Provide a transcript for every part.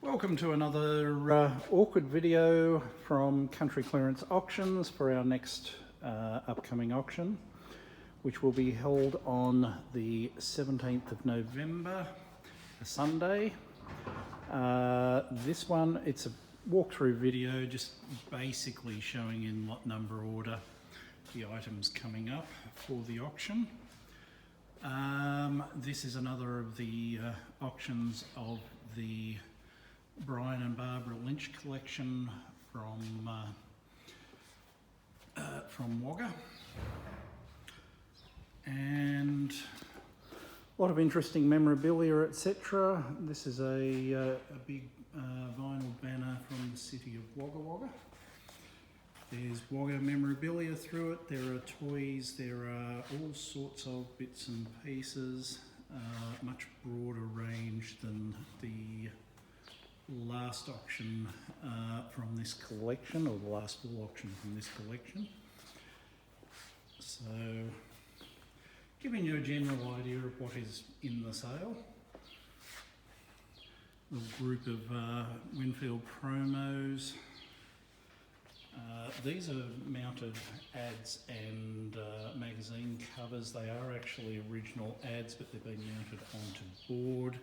Welcome to another awkward video from Country Clearance Auctions for our next upcoming auction, which will be held on the 17th of November, a Sunday. This one, it's a walkthrough video, just basically showing in lot number order the items coming up for the auction. This is another of the auctions of the Brian and Barbara Lynch collection from Wagga, and a lot of interesting memorabilia, etc. This is a big vinyl banner from the city of Wagga Wagga. There's Wagga memorabilia through it. There are toys, there are all sorts of bits and pieces, much broader range than the last auction from this collection, or the last full auction from this collection. So, giving you a general idea of what is in the sale. A little group of Winfield promos. These are mounted ads and magazine covers. They are actually original ads, but they've been mounted onto board.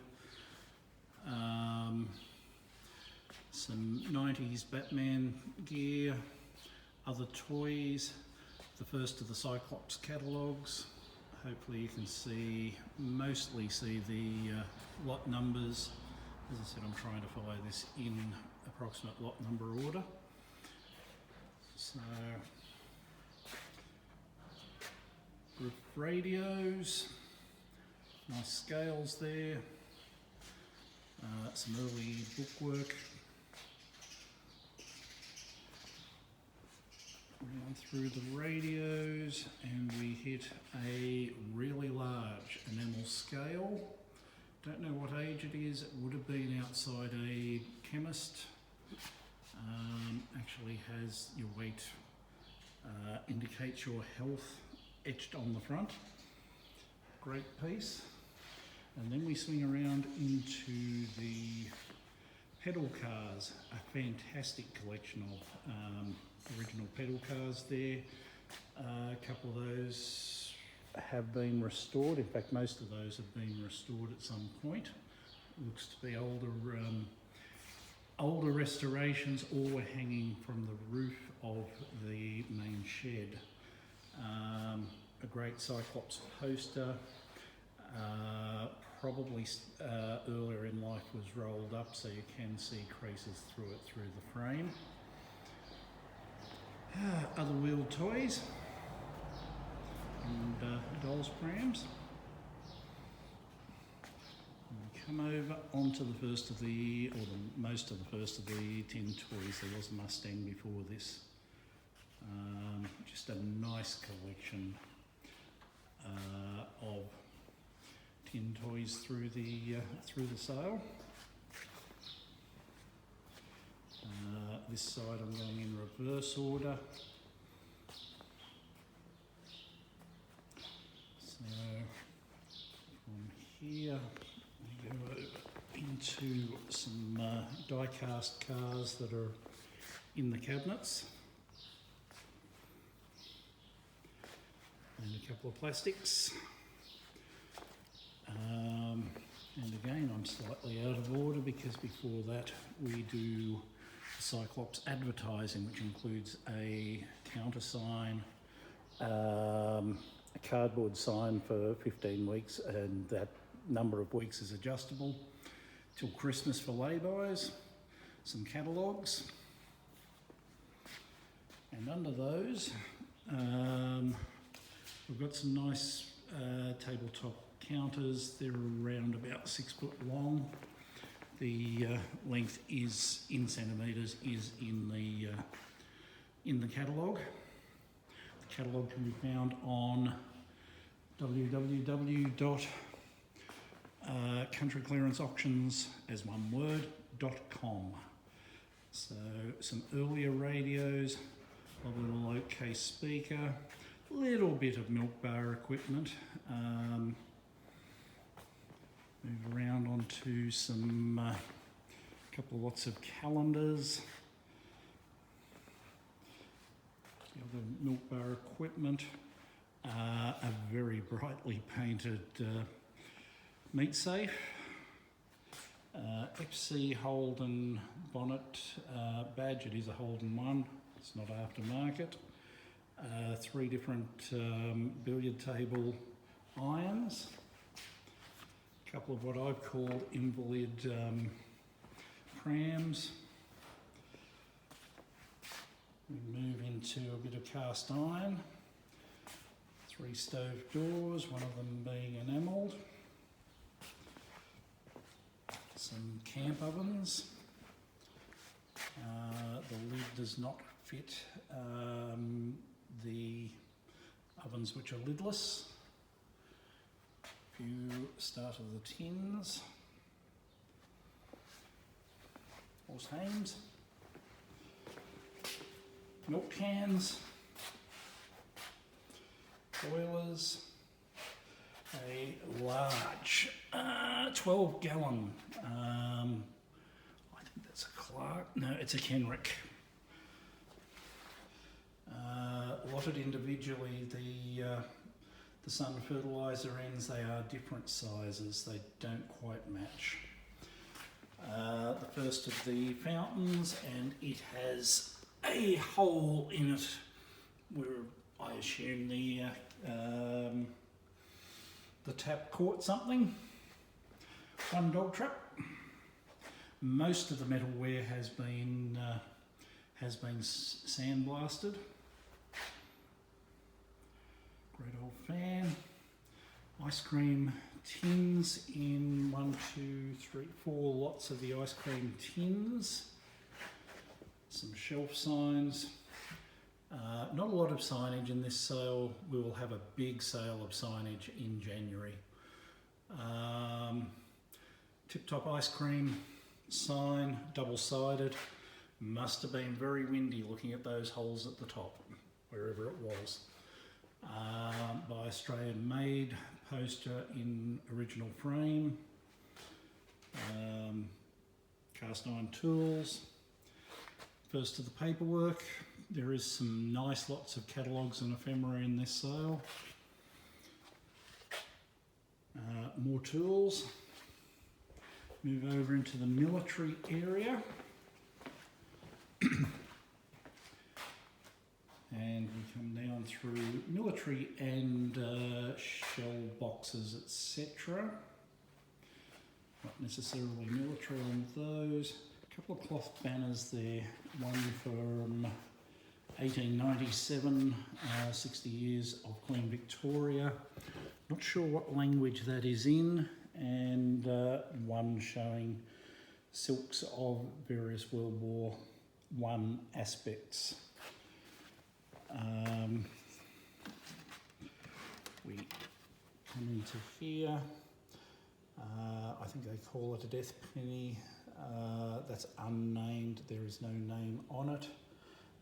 Some 90s Batman gear, other toys, the first of the Cyclops catalogues. Hopefully you can mostly see the lot numbers. As I said, I'm trying to follow this in approximate lot number order. So, group of radios, nice scales there, some early bookwork. Round through the radios, and we hit a really large enamel scale. Don't know what age it is. It would have been outside a chemist. Actually has your weight, indicates your health etched on the front. Great piece. And then we swing around into the pedal cars, a fantastic collection of original pedal cars there. A couple of those have been restored. In fact, most of those have been restored at some point. Looks to be older restorations, all were hanging from the roof of the main shed. A great Cyclops poster, probably earlier in life was rolled up, so you can see creases through it through the frame. Other wheeled toys and dolls prams. Come over onto the first of the, or most of the first of the 10 toys. There was a Mustang before this. Just a nice collection of tin toys through the sale. This side I'm going in reverse order. So from here we go over into some die-cast cars that are in the cabinets, and a couple of plastics. And again, I'm slightly out of order because before that we do Cyclops advertising, which includes a countersign, a cardboard sign for 15 weeks, and that number of weeks is adjustable till Christmas for lay-bys, some catalogues, and under those we've got some nice tabletop counters. They're around about 6 foot long. The length is in centimetres, is in the catalogue. The catalogue can be found on www.countryclearanceauctions as one word.com. So some earlier radios, a little oak case speaker, little bit of milk bar equipment. Move around onto some couple of lots of calendars. The other milk bar equipment. A very brightly painted meat safe. FC Holden bonnet badge. It is a Holden one. It's not aftermarket. 3 different billiard table irons. A couple of what I've called invalid prams. We move into a bit of cast iron. 3 stove doors, one of them being enamelled. Some camp ovens. The lid does not fit the ovens which are lidless. Few start of the tins. Horse hames. Milk cans. Boilers. A large 12-gallon, I think that's a Clark, no, it's a Kenrick. Lotted individually, the sun fertiliser ends, they are different sizes, they don't quite match. The first of the fountains, and it has a hole in it where I assume the tap caught something. 1 dog trap. Most of the metalware has been sandblasted. Great old fan. Ice cream tins in 1, 2, 3, 4 lots of the ice cream tins. Some shelf signs. Not a lot of signage in this sale. We will have a big sale of signage in January. Tip Top ice cream sign, double-sided. Must have been very windy looking at those holes at the top, wherever it was. By Australian made, poster in original frame. Cast iron tools. First of the paperwork. There is some nice lots of catalogues and ephemera in this sale. More tools. Move over into the military area. And we come down through military and shell boxes, etc. Not necessarily military on those. A couple of cloth banners there. One from 1897, 60 years of Queen Victoria. Not sure what language that is in, and one showing silks of various World War I aspects. We come into here. I think they call it a death penny. That's unnamed. There is no name on it.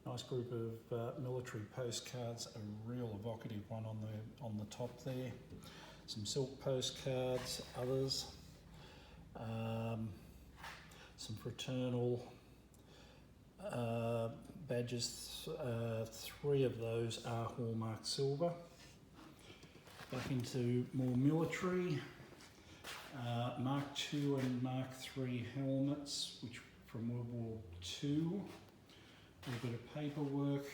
Nice group of military postcards, a real evocative one on the top there. Some silk postcards, others. Some fraternal badges. 3 of those are hallmark silver. Back into more military. Mark II and Mark III helmets, which from World War II. A little bit of paperwork,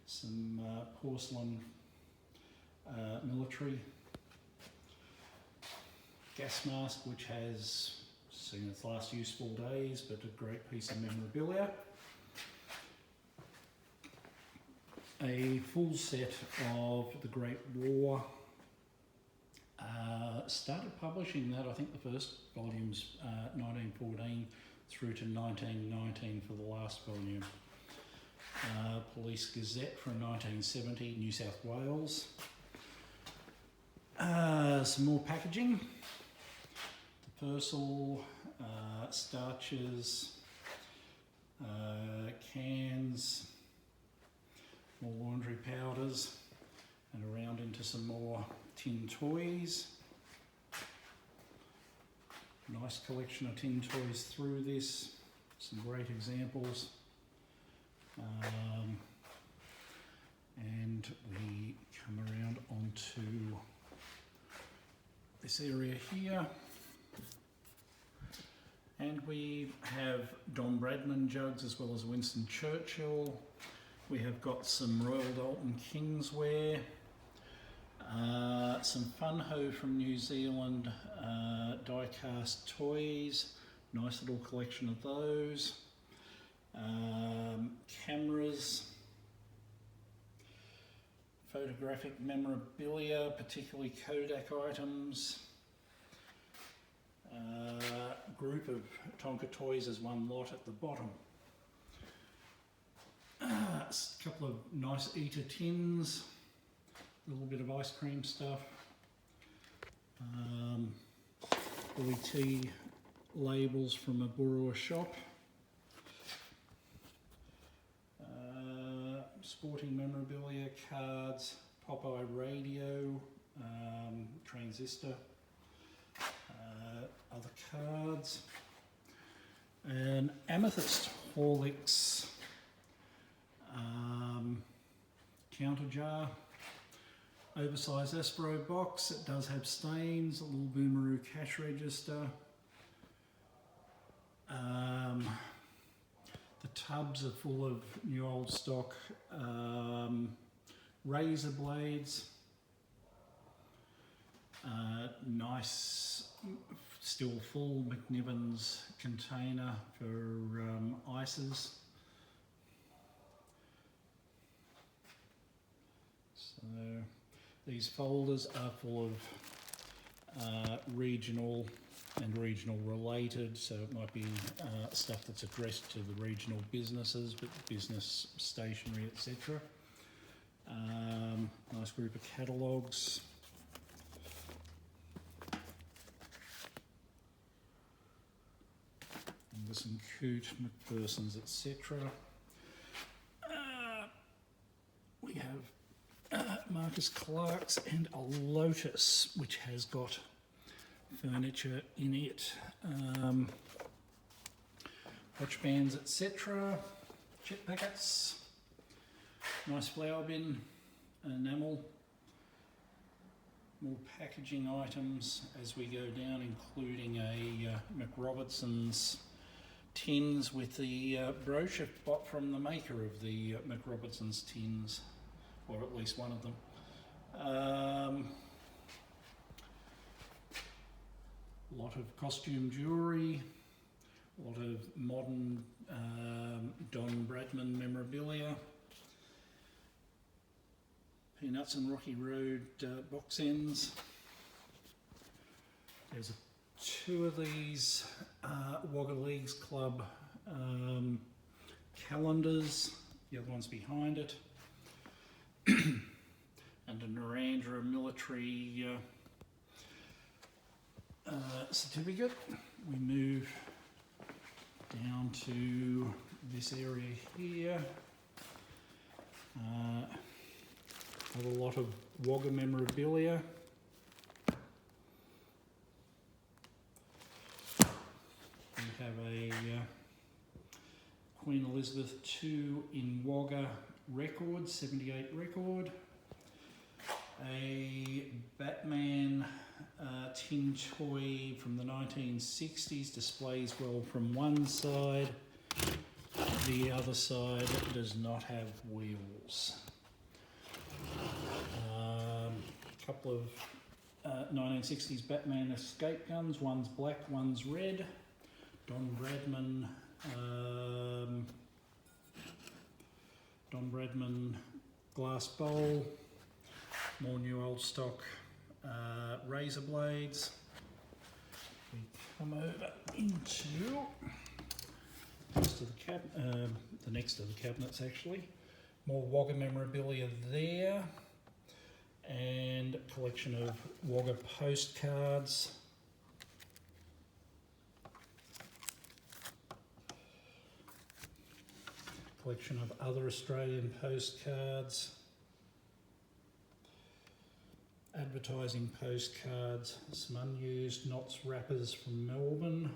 some porcelain military. Gas mask, which has seen its last useful days, but a great piece of memorabilia. A full set of the Great War. Started publishing that, I think the first volume's 1914 through to 1919 for the last volume. Police Gazette from 1970, New South Wales. Some more packaging. The Purcell, starches, cans, more laundry powders, and around into some more tin toys. Nice collection of tin toys through this. Some great examples. And we come around onto this area here. And we have Don Bradman jugs as well as Winston Churchill. We have got some Royal Dalton Kingsware. Some Fun Ho from New Zealand, die-cast toys, nice little collection of those. Cameras, photographic memorabilia, particularly Kodak items. Group of Tonka toys as one lot at the bottom. A couple of nice eater tins. A little bit of ice cream stuff, LET labels from a Burua shop, sporting memorabilia, cards, Popeye radio, transistor, other cards, an amethyst Horlicks counter jar. Oversized Espero box, it does have stains, a little Boomeroo cash register. The tubs are full of new old stock razor blades. Nice, still full McNiven's container for ices. So these folders are full of regional and regional related, so it might be stuff that's addressed to the regional businesses, but business stationery, etc. Nice group of catalogues. Anderson Coote, McPherson's, etc. We have Marcus Clark's and a Lotus, which has got furniture in it. Watch bands, etc. Chip packets. Nice flower bin, enamel. More packaging items as we go down, including a McRobertson's tins with the brochure from the maker of the McRobertson's tins, or at least one of them. A lot of costume jewellery, a lot of modern Don Bradman memorabilia, Peanuts and Rocky Road box ends. There's two of these Wagga Leagues Club calendars, the other one's behind it, and a Narandra military certificate. We move down to this area here. Have a lot of Wagga memorabilia. We have a Queen Elizabeth II in Wagga record, 78 record. A Batman tin toy from the 1960s, displays well from one side. The other side does not have wheels. A couple of 1960s Batman escape guns, one's black, one's red. Don Bradman glass bowl. More new old stock razor blades. We come over into the next of the cabinets actually. More Wagga memorabilia there, and a collection of Wagga postcards. Collection of other Australian postcards. advertising postcards, some unused knots wrappers from Melbourne,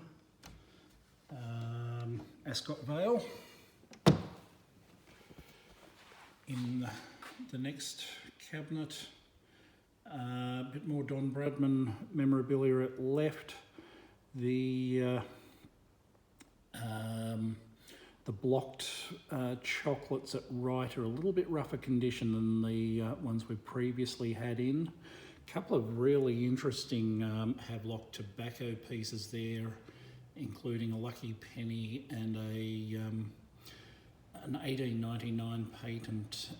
Ascot Vale. In the next cabinet, a bit more Don Bradman memorabilia at left. The blocked chocolates at right are a little bit rougher condition than the ones we've previously had in. A couple of really interesting Havelock tobacco pieces there, including a Lucky Penny and an 1899 patent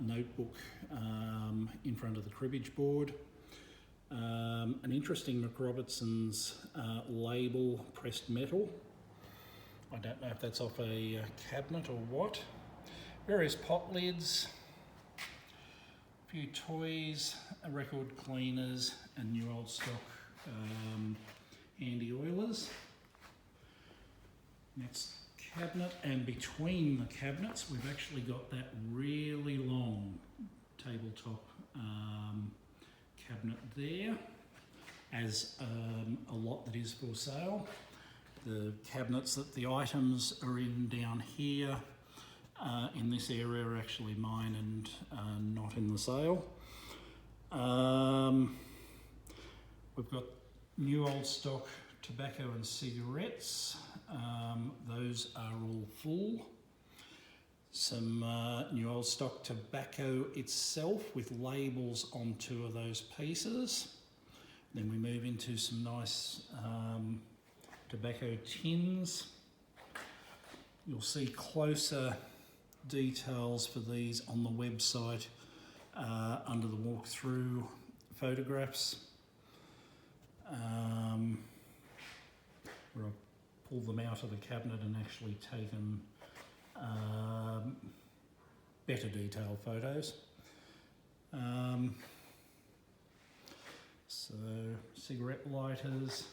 notebook in front of the cribbage board. An interesting McRobertson's label pressed metal. I don't know if that's off a cabinet or what. Various pot lids, a few toys, record cleaners, and new old stock handy oilers. Next cabinet, and between the cabinets we've actually got that really long tabletop cabinet there, as a lot that is for sale. The cabinets that the items are in down here in this area are actually mine and not in the sale. We've got new old stock tobacco and cigarettes. Those are all full. Some new old stock tobacco itself with labels on 2 of those pieces. Then we move into some nice tobacco tins. You'll see closer details for these on the website under the walkthrough photographs, where I've pulled them out of the cabinet and actually taken better detailed photos. So cigarette lighters,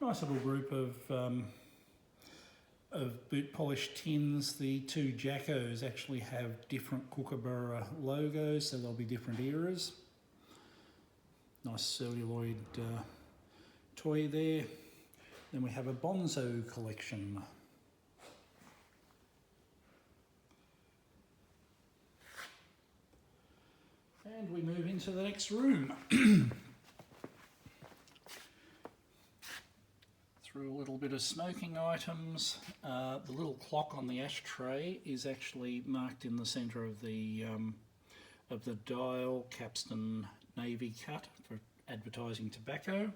nice little group of boot polish tins. The 2 Jackos actually have different Kookaburra logos, so there'll be different eras. Nice celluloid toy there. Then we have a Bonzo collection. And we move into the next room. Through a little bit of smoking items. The little clock on the ashtray is actually marked in the centre of the dial, Capstan Navy cut for advertising tobacco.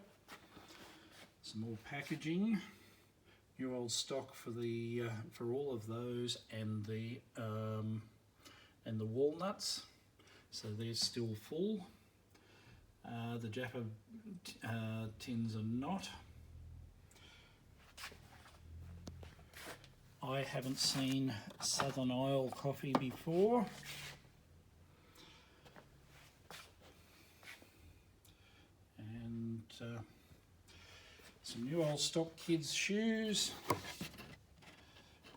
Some more packaging. New old stock for the for all of those, and the walnuts. So they're still full. The Jaffa tins are not. I haven't seen Southern Isle coffee before. And some new old stock kids shoes.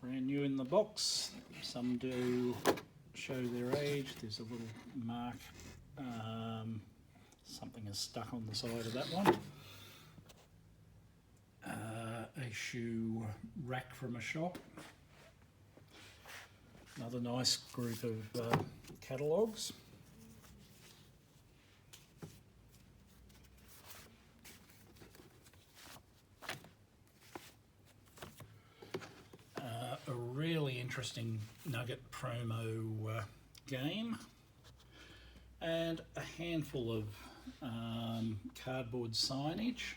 Brand new in the box. Some do show their age. There's a little mark. Something is stuck on the side of that one. A shoe rack from a shop. Another nice group of catalogues. A really interesting Nugget promo game, and a handful of cardboard signage.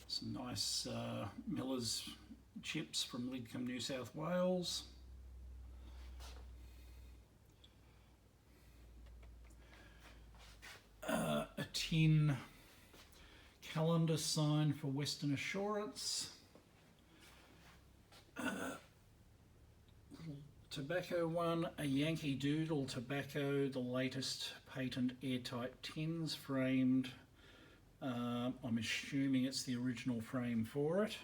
Some nice Miller's chips from Lidcombe, New South Wales. A tin calendar sign for Western Assurance. Tobacco one, a Yankee Doodle tobacco, the latest patent airtight tins framed. I'm assuming it's the original frame for it.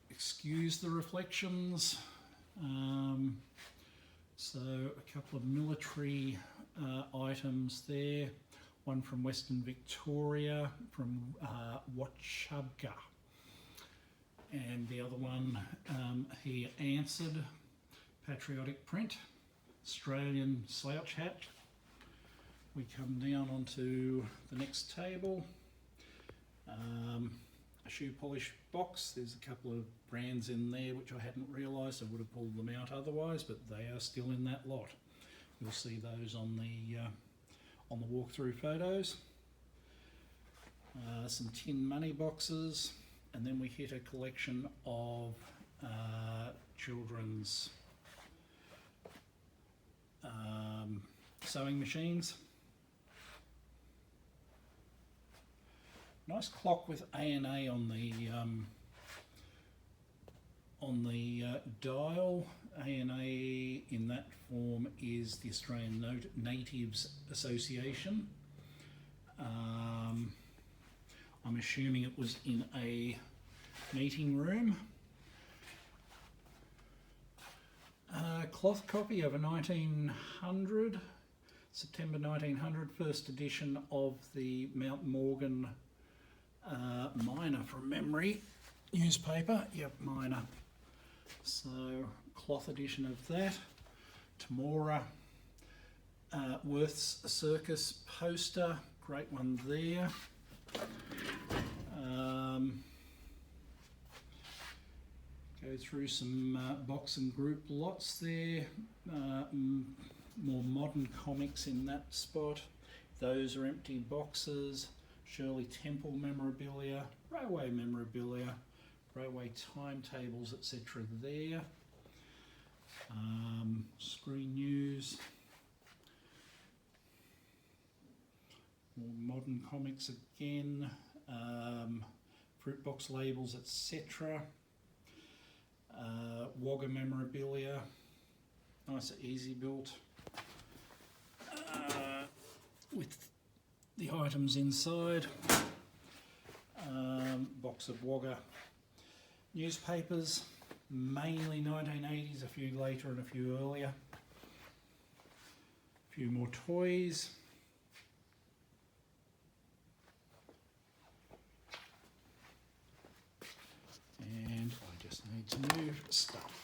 Excuse the reflections. So a couple of military items there. One from Western Victoria, from Wachubga. And the other one here, answered, patriotic print, Australian slouch hat. We come down onto the next table. A shoe polish box. There's a couple of brands in there which I hadn't realised. I would have pulled them out otherwise, but they are still in that lot. You'll see those on the walkthrough photos. Some tin money boxes, and then we hit a collection of children's sewing machines. Nice clock with ANA on the dial. ANA in that form is the Australian Natives Association. I'm assuming it was in a meeting room. Cloth copy of a 1900, September 1900, first edition of the Mount Morgan Miner from memory newspaper. Yep, Miner. So cloth edition of that. Tamora Worth's Circus poster, great one there. Go through some box and group lots there. More modern comics in that spot. Those are empty boxes. Shirley Temple memorabilia, railway memorabilia, railway timetables, etc. there. Screen news. More modern comics again. Fruit box labels, etc. Wagga memorabilia. Nice, easy built. With the items inside. Box of Wagga newspapers, mainly 1980s, a few later and a few earlier. A few more toys. And I just need to move stuff.